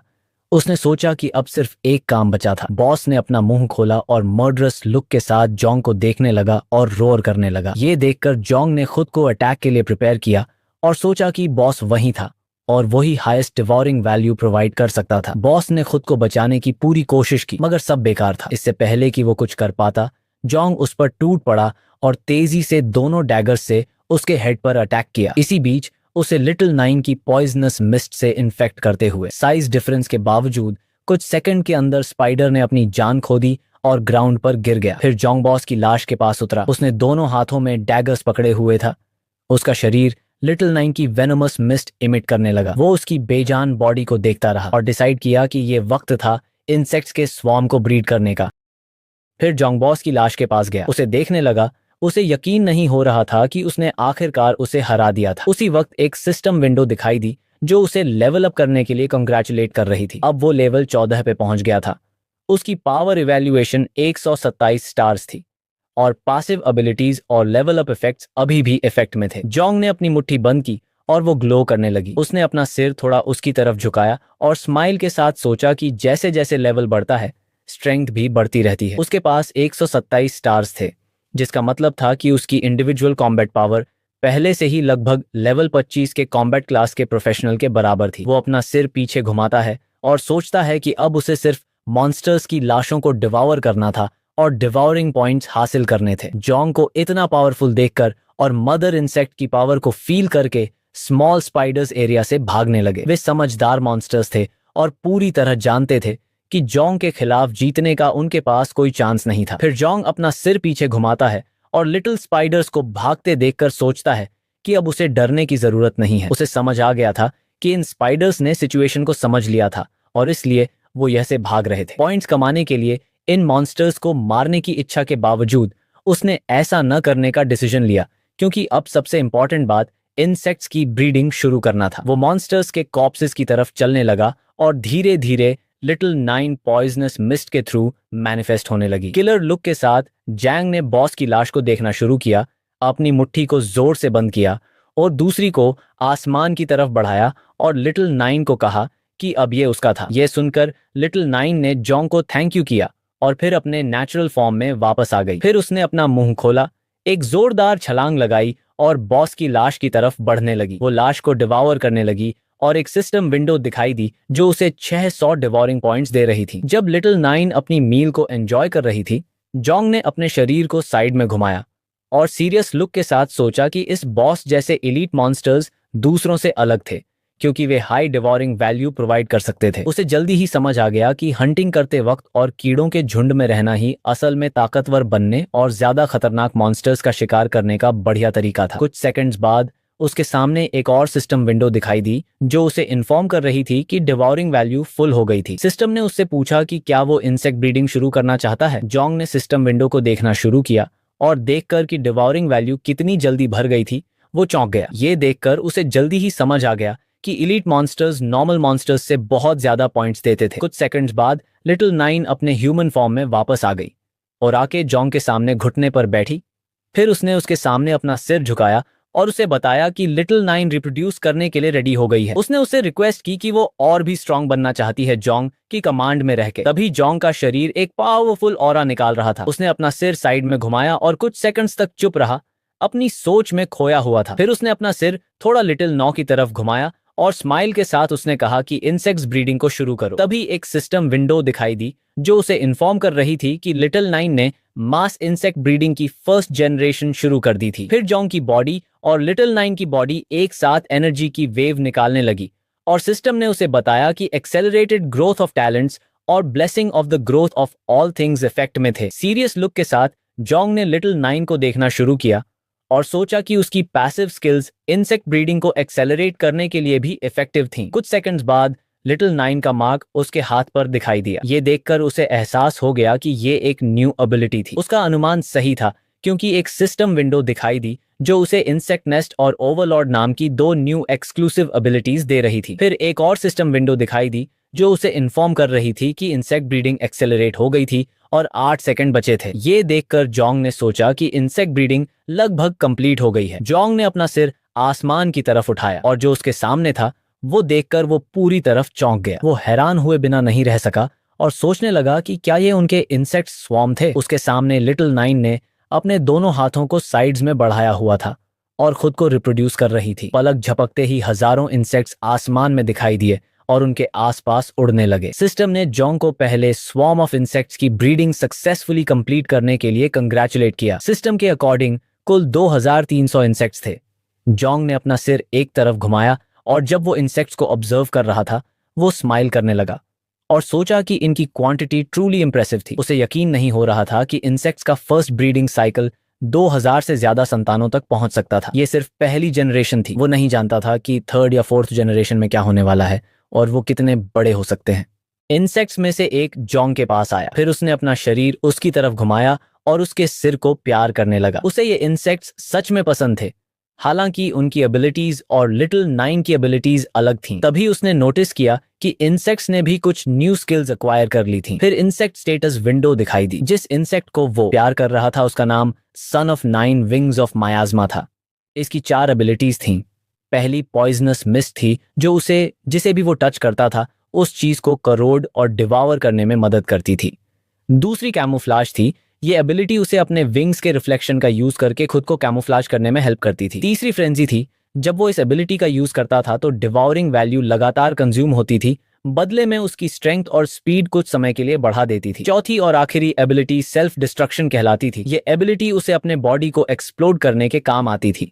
Speaker 1: उसने सोचा कि अब सिर्फ एक काम बचा था। बॉस ने अपना मुंह खोला और मर्डरस लुक के साथ जोंग को देखने लगा और रोर करने लगा। ये देखकर जोंग ने खुद को अटैक के लिए प्रिपेयर किया और सोचा कि बॉस वहीं था और वही हाईएस्ट डिवोरिंग वैल्यू प्रोवाइड कर सकता था। बॉस ने खुद को बचाने की पूरी कोशिश की, मगर सब बेकार था। इससे पहले कि वो कुछ कर पाता, जोंग उस पर टूट पड़ा और तेजी से दोनों डैगर्स से उसके हेड पर अटैक किया। इसी बीच उसे लिटिल नाइन की पॉइजनस मिस्ट से इन्फेक्ट करते हुए। साइज डिफरेंस के बावजूद कुछ सेकंड के अंदर स्पाइडर ने अपनी जान खो दी और ग्राउंड पर गिर गया। फिर जोंग बॉस की लाश के पास उतरा। उसने दोनों हाथों में डैगर्स पकड़े हुए था। उसका शरीर लिटिल नाइन की वेनमस मिस्ट इमिट करने लगा। वो उसकी बेजान बॉडी को देखता रहा और डिसाइड किया कि ये वक्त था इंसेक्ट्स के स्वॉर्म को ब्रीड करने का। फिर जोंग बॉस की लाश के पास गया, उसे देखने लगा। उसे यकीन नहीं हो रहा था कि उसने आखिरकार उसे हरा दिया था। उसी वक्त एक सिस्टम विंडो दिखाई दी जो उसे लेवल अप करने के लिए कंग्रेचुलेट कर रही थी। अब वो लेवल 14 पे पहुंच गया था। उसकी पावर इवैल्यूएशन 127 स्टार्स थी और पासिव एबिलिटीज और लेवल अप इफेक्ट्स अभी भी इफेक्ट में थे। जोंग ने अपनी मुट्ठी बंद की और वो ग्लो करने लगी। उसने अपना सिर थोड़ा उसकी तरफ झुकाया और स्माइल के साथ सोचा कि जैसे जैसे लेवल बढ़ता है, स्ट्रेंथ भी बढ़ती रहती है। उसके पास 127 स्टार्स थे, जिसका मतलब था कि उसकी इंडिविजुअल कॉम्बैट पावर पहले से ही लगभग लेवल 25 के कॉम्बैट क्लास के प्रोफेशनल के बराबर थी। वो अपना सिर पीछे घुमाता है और सोचता है कि अब उसे सिर्फ मॉन्स्टर्स की लाशों को डिवावर करना था और डिवावरिंग पॉइंट्स हासिल करने थे। जोंग को इतना पावरफुल देखकर और मदर इंसेक्ट की पावर को फील करके स्मॉल स्पाइडर्स एरिया से भागने लगे। वे समझदार मॉन्स्टर्स थे और पूरी तरह जानते थे कि जोंग के खिलाफ जीतने का उनके पास कोई चांस नहीं था। फिर जोंग अपना सिर पीछे घुमाता है और लिटिल स्पाइडर्स को भागते देखकर सोचता है कि अब उसे डरने की जरूरत नहीं है। उसे समझ आ गया था कि इन स्पाइडर्स ने सिचुएशन को समझ लिया था और इसलिए वो यह से भाग रहे थे। पॉइंट्स कमाने के लिए इन मॉन्स्टर्स को मारने की इच्छा के बावजूद उसने ऐसा न करने का डिसीजन लिया, क्योंकि अब सबसे इंपॉर्टेंट बात इंसेक्ट्स की ब्रीडिंग शुरू करना था। वो मॉन्स्टर्स के कॉर्प्सेस की तरफ चलने लगा और धीरे धीरे लिटिल नाइन पॉइजनस मिस्ट के थ्रू मैनिफेस्ट होने लगी। किलर लुक के साथ जैंग ने बॉस की लाश को देखना शुरू किया, अपनी मुट्ठी को जोर से बंद किया और दूसरी को आसमान की तरफ बढ़ाया और लिटिल नाइन को कहा कि अब ये उसका था। यह सुनकर लिटिल नाइन ने जोंग को थैंक यू किया और फिर अपने नेचुरल फॉर्म में वापस आ गई। फिर उसने अपना मुंह खोला, एक जोरदार छलांग लगाई और बॉस की लाश की तरफ बढ़ने लगी। वो लाश को डिवावर करने लगी और एक सिस्टम विंडो दिखाई दी जो उसे 600 डिवोरिंग पॉइंट्स दे रही थी। जब लिटिल नाइन अपनी मील को एंजॉय कर रही थी, जोंग ने अपने शरीर को साइड में घुमाया और सीरियस लुक के साथ सोचा कि इस बॉस जैसे एलीट मॉन्स्टर्स दूसरों से अलग थे, क्योंकि वे हाई डिवोरिंग वैल्यू प्रोवाइड कर सकते थे। उसे जल्दी ही समझ आ गया कि हंटिंग करते वक्त और कीड़ों के झुंड में रहना ही असल में ताकतवर बनने और ज्यादा खतरनाक मॉन्स्टर्स का शिकार करने का बढ़िया तरीका था। कुछ सेकंड्स बाद उसके सामने एक और सिस्टम विंडो दिखाई दी जो उसे इन्फॉर्म कर रही थी कि डिवोरिंग वैल्यू फुल हो गई थी। सिस्टम ने उससे पूछा कि क्या वो इंसेक्ट ब्रीडिंग शुरू करना चाहता है। जोंग ने सिस्टम विंडो को देखना शुरू किया और देखकर कि डिवोरिंग वैल्यू कितनी जल्दी भर गई थी, वो चौंक गया। ये देखकर उसे जल्दी ही समझ आ गया कि इलीट मॉन्स्टर्स नॉर्मल मॉन्स्टर्स से बहुत ज्यादा पॉइंट्स देते थे। कुछ सेकंड्स बाद लिटिल नाइन अपने ह्यूमन फॉर्म में वापस आ गई और आके जोंग के सामने घुटने पर बैठी। फिर उसने उसके सामने अपना सिर झुकाया और उसे बताया कि लिटिल नाइन रिप्रोड्यूस करने के लिए रेडी हो गई है। उसने उससे रिक्वेस्ट की कि वो और भी स्ट्रांग बनना चाहती है जोंग की कमांड में रहकर। तभी जोंग का शरीर एक पावरफुल ऑरा निकाल रहा था। उसने अपना सिर साइड में घुमाया और कुछ सेकंड्स तक चुप रहा, अपनी सोच में खोया हुआ था। फिर उसने अपना सिर थोड़ा लिटिल नौ की तरफ घुमाया और स्माइल के साथ उसने कहा कि इंसेक्ट्स ब्रीडिंग को शुरू करो। तभी एक सिस्टम विंडो दिखाई दी जो उसे इन्फॉर्म कर रही थी कि लिटिल नाइन ने मास इंसेक्ट ब्रीडिंग की फर्स्ट जनरेशन शुरू कर दी थी। फिर जोंग की बॉडी और लिटिल नाइन की बॉडी एक साथ एनर्जी की वेव निकालने लगी और सिस्टम ने उसे बताया कि एक्सेलरेटेड ग्रोथ ऑफ टैलेंट्स और blessing of the growth of all things effect में थे। सीरियस लुक के साथ जोंग ने लिटिल नाइन को देखना शुरू किया और सोचा कि उसकी पैसिव स्किल्स इंसेक्ट ब्रीडिंग को एक्सेलरेट करने के लिए भी इफेक्टिव थीं। कुछ सेकंड्स बाद लिटिल नाइन का मार्क उसके हाथ पर दिखाई दिया। ये देखकर उसे एहसास हो गया कि ये एक न्यू एबिलिटी थी। उसका अनुमान सही था, क्योंकि एक सिस्टम विंडो दिखाई दी जो उसे इंसेक्ट नेस्ट और ओवरलॉर्ड नाम की दो न्यू एक्सक्लूसिव एबिलिटीज दे रही थी। फिर एक और सिस्टम विंडो दिखाई दी जो उसे इन्फॉर्म कर रही थी कि इंसेक्ट ब्रीडिंग एक्सेलरेट हो गई थी और 8 सेकंड बचे थे। ये देखकर जोंग ने सोचा कि इंसेक्ट ब्रीडिंग लगभग कंप्लीट हो गई है। जोंग ने अपना सिर आसमान की तरफ उठाया और जो उसके सामने था वो देखकर वो पूरी तरफ चौंक गया। वो हैरान हुए बिना नहीं रह सका और सोचने लगा कि क्या ये उनके इंसेक्ट स्वॉर्म थे। उसके सामने लिटिल नाइन ने अपने दोनों हाथों को साइड्स में बढ़ाया हुआ था और खुद को रिप्रोड्यूस कर रही थी। पलक झपकते ही हजारों इंसेक्ट्स आसमान में दिखाई दिए और उनके आसपास उड़ने लगे। सिस्टम ने जोंग को पहले स्वॉर्म ऑफ इंसेक्ट्स की ब्रीडिंग सक्सेसफुली कंप्लीट करने के लिए कंग्रेचुलेट किया। सिस्टम के अकॉर्डिंग कुल 2300 इंसेक्ट्स थे। जोंग ने अपना सिर एक तरफ घुमाया और जब वो इंसेक्ट्स को ऑब्जर्व कर रहा था, वो स्माइल करने लगा और सोचा कि इनकी क्वांटिटी ट्रूली इंप्रेसिव थी। उसे यकीन नहीं हो रहा था कि इंसेक्ट्स का फर्स्ट ब्रीडिंग साइकिल 2000 से ज्यादा संतानों तक पहुंच सकता था। ये सिर्फ पहली जनरेशन थी। वो नहीं जानता था कि थर्ड या फोर्थ जनरेशन में क्या होने वाला है और वो कितने बड़े हो सकते हैं। इंसेक्ट्स में से एक जोंग के पास आया। फिर उसने अपना शरीर उसकी तरफ घुमाया और उसके सिर को प्यार करने लगा। उसे ये इंसेक्ट्स सच में पसंद थे, हालांकि उनकी एबिलिटीज और लिटिल नाइन की एबिलिटीज अलग थीं। तभी उसने नोटिस किया कि इंसेक्ट्स ने भी कुछ न्यू स्किल्स एक्वायर कर ली थीं। फिर इंसेक्ट स्टेटस विंडो दिखाई दी। जिस इंसेक्ट को वो प्यार कर रहा था उसका नाम सन ऑफ 9 विंग्स ऑफ मायाज़मा था। इसकी 4 एबिलिटीज थीं। पहली पॉइजनस मिस्ट थी जो जिसे भी वो टच करता था उस चीज को करोड और डिवावर करने में मदद करती थी। दूसरी कैमोफ्लाज थी। ये एबिलिटी उसे अपने विंग्स के रिफ्लेक्शन का यूज करके खुद को कैमोफ्लाज करने में हेल्प करती थी। तीसरी फ्रेंजी थी। जब वो इस एबिलिटी का यूज करता था तो डिवावरिंग वैल्यू लगातार कंज्यूम होती थी, बदले में उसकी स्ट्रेंथ और स्पीड कुछ समय के लिए बढ़ा देती थी। चौथी और आखिरी एबिलिटी सेल्फ डिस्ट्रक्शन कहलाती थी। ये एबिलिटी उसे अपने बॉडी को एक्सप्लोड करने के काम आती थी,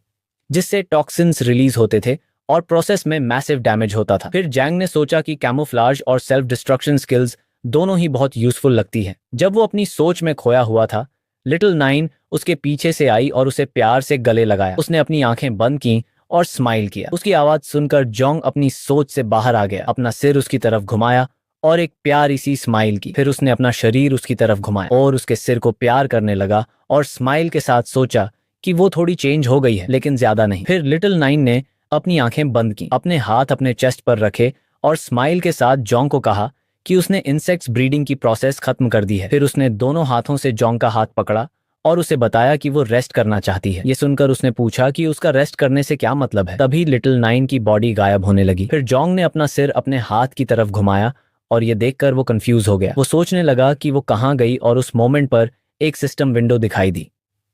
Speaker 1: जिससे टॉक्सिन्स रिलीज होते थे और प्रोसेस में मैसिव डैमेज होता था। फिर जैंग ने सोचा कि कैमोफ्लाज और सेल्फ डिस्ट्रक्शन स्किल्स दोनों ही बहुत यूजफुल लगती है। जब वो अपनी सोच में खोया हुआ था, लिटिल नाइन उसके पीछे से आई और उसे प्यार से गले लगाया। उसने अपनी आंखें बंद की और स्माइल किया। उसकी आवाज सुनकर जोंग अपनी सोच से बाहर आ गया, अपना सिर उसकी तरफ घुमाया और एक प्यारी सी स्माइल की। फिर उसने अपना शरीर उसकी तरफ घुमाया और उसके सिर को प्यार करने लगा और स्माइल के साथ सोचा कि वो थोड़ी चेंज हो गई है, लेकिन ज्यादा नहीं। फिर लिटिल नाइन ने अपनी आंखें बंद की, अपने हाथ अपने चेस्ट पर रखे और स्माइल के साथ जोंग को कहा कि उसने इंसेक्ट्स ब्रीडिंग की प्रोसेस खत्म कर दी है। फिर उसने दोनों हाथों से जोंग का हाथ पकड़ा और उसे बताया कि वो रेस्ट करना चाहती है। ये सुनकर उसने पूछा कि उसका रेस्ट करने से क्या मतलब है। तभी लिटिल नाइन की बॉडी गायब होने लगी। फिर जोंग ने अपना सिर अपने हाथ की तरफ घुमाया और ये देखकर वो कंफ्यूज हो गया। वो सोचने लगा कि वो कहाँ गई और उस मोमेंट पर एक सिस्टम विंडो दिखाई दी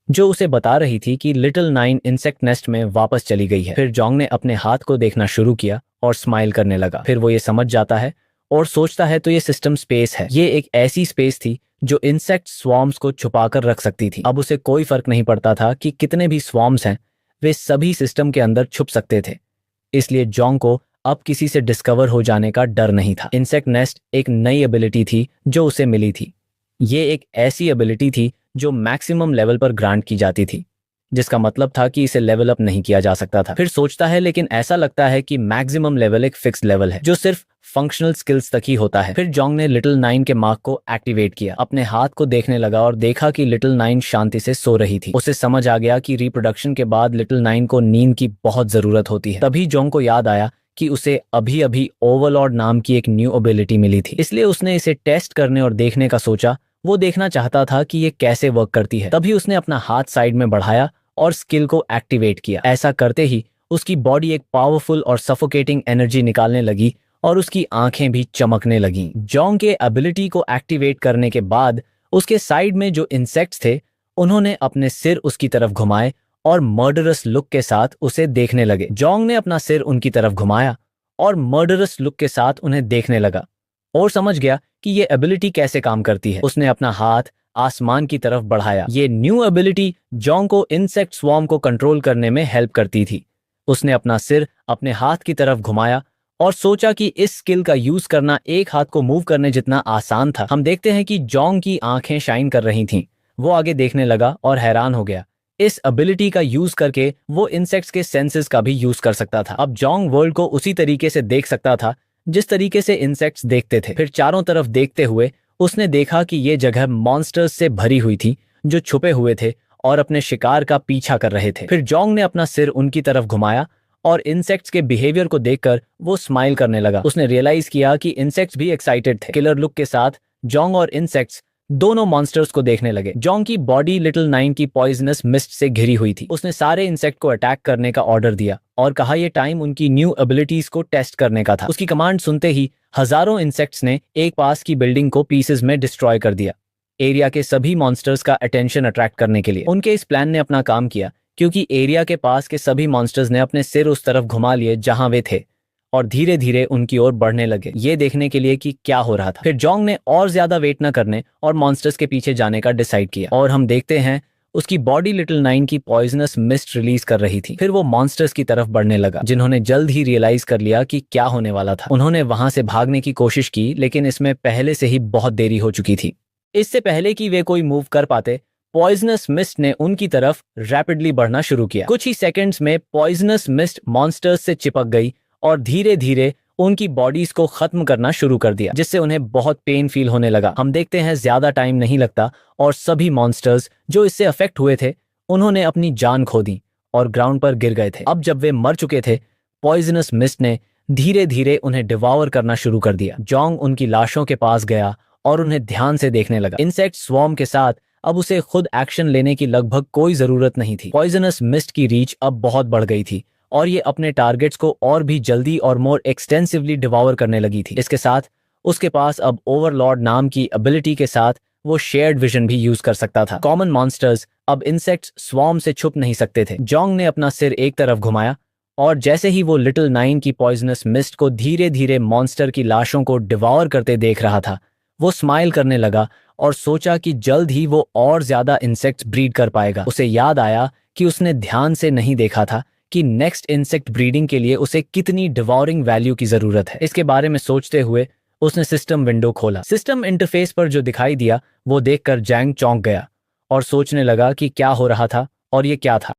Speaker 1: जो उसे बता रही थी कि लिटिल नाइन इंसेक्ट नेस्ट में वापस चली गई है। फिर जोंग ने अपने हाथ को देखना शुरू किया और स्माइल करने लगा। फिर वो ये समझ जाता है और सोचता है तो ये सिस्टम स्पेस है। ये एक ऐसी स्पेस थी जो इंसेक्ट स्वॉर्म्स को छुपाकर रख सकती थी। अब उसे कोई फर्क नहीं पड़ता था कि कितने भी स्वॉर्म्स हैं, वे सभी सिस्टम के अंदर छुप सकते थे। इसलिए जोंग को अब किसी से डिस्कवर हो जाने का डर नहीं था। इंसेक्ट नेस्ट एक नई एबिलिटी थी जो उसे मिली थी। ये एक ऐसी एबिलिटी थी जो मैक्सिमम लेवल पर ग्रांट की जाती थी, जिसका मतलब था कि इसे लेवल अप नहीं किया जा सकता था। फिर सोचता है लेकिन ऐसा लगता है कि मैक्सिमम लेवल एक फिक्स लेवल है जो सिर्फ फंक्शनल स्किल्स तक ही होता है। फिर जोंग ने लिटिल नाइन के मार्क को एक्टिवेट किया, अपने हाथ को देखने लगा और देखा कि लिटिल नाइन शांति से सो रही थी। उसे समझ आ गया कि रिप्रोडक्शन के बाद लिटिल नाइन को नींद की बहुत जरूरत होती है। तभी जोंग को याद आया कि उसे अभी अभी ओवरलॉर्ड नाम की एक न्यू एबिलिटी मिली थी, इसलिए उसने इसे टेस्ट करने और देखने का सोचा। वो देखना चाहता था कि ये कैसे वर्क करती है। तभी उसने अपना हाथ साइड में बढ़ाया और स्किल को एक्टिवेट किया। ऐसा करते ही उसकी बॉडी एक पावरफुल और सफोकेटिंग एनर्जी निकालने लगी और उसकी आंखें भी चमकने लगीं। जोंग के एबिलिटी को एक्टिवेट करने के बाद उसके साइड में जो इंसेक्ट्स थे उन्होंने अपने सिर उसकी तरफ घुमाए और मर्डरस लुक के साथ उसे देखने लगे। जोंग ने अपना सिर उनकी तरफ घुमाया और मर्डरस लुक के साथ उन्हें देखने लगा और समझ गया कि ये एबिलिटी कैसे काम करती है। उसने अपना हाथ आसमान की तरफ बढ़ाया। ये न्यू एबिलिटी जोंग को इंसेक्ट स्वॉर्म को कंट्रोल करने में हेल्प करती थी। उसने अपना सिर अपने हाथ की तरफ घुमाया और सोचा कि इस स्किल का यूज करना एक हाथ को मूव करने जितना आसान था। हम देखते हैं कि जोंग की आंखें शाइन कर रही थीं। वो आगे देखने लगा और हैरान हो गया। इस एबिलिटी का यूज करके वो इंसेक्ट्स के सेंसेस का भी यूज कर सकता था। अब जोंग वर्ल्ड को उसी तरीके से देख सकता था जिस तरीके से इंसेक्ट्स देखते थे। फिर चारों तरफ देखते हुए उसने देखा कि ये जगह मॉन्स्टर्स से भरी हुई थी जो छुपे हुए थे और अपने शिकार का पीछा कर रहे थे। फिर जोंग ने अपना सिर उनकी तरफ घुमाया और इंसेक्ट्स के बिहेवियर को देखकर वो स्माइल करने लगा। उसने रियलाइज किया कि इंसेक्ट्स भी एक्साइटेड थे। किलर लुक के साथ जोंग और इंसेक्ट्स दोनों मॉन्स्टर्स को देखने लगे। जोंग की बॉडी लिटिल नाइन की पॉइजनस मिस्ट से घिरी हुई थी। उसने सारे इंसेक्ट को अटैक करने का ऑर्डर दिया और कहा यह टाइम उनकी न्यू एबिलिटीज को टेस्ट करने का था। उसकी कमांड सुनते ही हजारों इंसेक्ट्स ने एक पास की बिल्डिंग को पीसेस में डिस्ट्रॉय कर दिया, एरिया के सभी मॉन्स्टर्स का अटेंशन अट्रैक्ट करने के लिए। उनके इस प्लान ने अपना काम किया क्योंकि एरिया के पास के सभी मॉन्स्टर्स ने अपने सिर उस तरफ घुमा लिए जहां वे थे और धीरे धीरे उनकी ओर बढ़ने लगे, ये देखने के लिए कि क्या हो रहा था। फिर जोंग ने और ज्यादा वेट न करने और मॉन्स्टर्स के पीछे जाने का डिसाइड किया और हम देखते हैं उसकी बॉडी लिटिल नाइन की पॉइजनस मिस्ट रिलीज कर रही थी। फिर वो मॉन्स्टर्स की तरफ बढ़ने लगा जिन्होंने जल्द ही रियलाइज कर लिया कि क्या होने वाला था। उन्होंने वहां से भागने की कोशिश की लेकिन इसमें पहले से ही बहुत देरी हो चुकी थी। इससे पहले कि वे कोई मूव कर पाते, पॉइजनस मिस्ट ने उनकी तरफ रैपिडली बढ़ना शुरू किया। कुछ ही सेकंड्स में पॉइजनस मिस्ट मॉन्स्टर्स से चिपक गई और धीरे धीरे उनकी बॉडीज को खत्म करना शुरू कर दिया, जिससे उन्हें बहुत पेन फील होने लगा। हम देखते हैं ज्यादा टाइम नहीं लगता और सभी मॉन्स्टर्स जो इससे अफेक्ट हुए थे उन्होंने अपनी जान खो दी और ग्राउंड पर गिर गए थे। अब जब वे मर चुके थे, पॉइजनस मिस्ट ने धीरे धीरे उन्हें डिवावर करना शुरू कर दिया। जोंग उनकी लाशों के पास गया और उन्हें ध्यान से देखने लगा। इंसेक्ट स्वॉर्म के साथ अब उसे खुद एक्शन लेने की लगभग कोई जरूरत नहीं थी। पॉइजनस मिस्ट की रीच अब बहुत बढ़ गई थी और ये अपने टारगेट्स को और भी जल्दी और मोर एक्सटेंसिवली डिवावर करने लगी थी। इसके साथ उसके पास अब ओवरलॉर्ड नाम की एबिलिटी के साथ वो शेयर्ड विजन भी यूज कर सकता था। कॉमन मॉन्स्टर्स अब इंसेक्ट स्वॉर्म से छुप नहीं सकते थे। जोंग ने अपना सिर एक तरफ घुमाया और जैसे ही वो लिटिल नाइन की पॉइजनस मिस्ट को धीरे धीरे मॉन्स्टर की लाशों को डिवावर करते देख रहा था, वो स्माइल करने लगा और सोचा कि जल्द ही वो और ज्यादा इंसेक्ट्स ब्रीड कर पाएगा। उसे याद आया कि उसने ध्यान से नहीं देखा था कि नेक्स्ट इंसेक्ट ब्रीडिंग के लिए उसे कितनी डिवॉरिंग वैल्यू की जरूरत है। इसके बारे में सोचते हुए उसने सिस्टम विंडो खोला। सिस्टम इंटरफेस पर जो दिखाई दिया वो देखकर जैंग चौंक गया और सोचने लगा कि क्या हो रहा था और ये क्या था।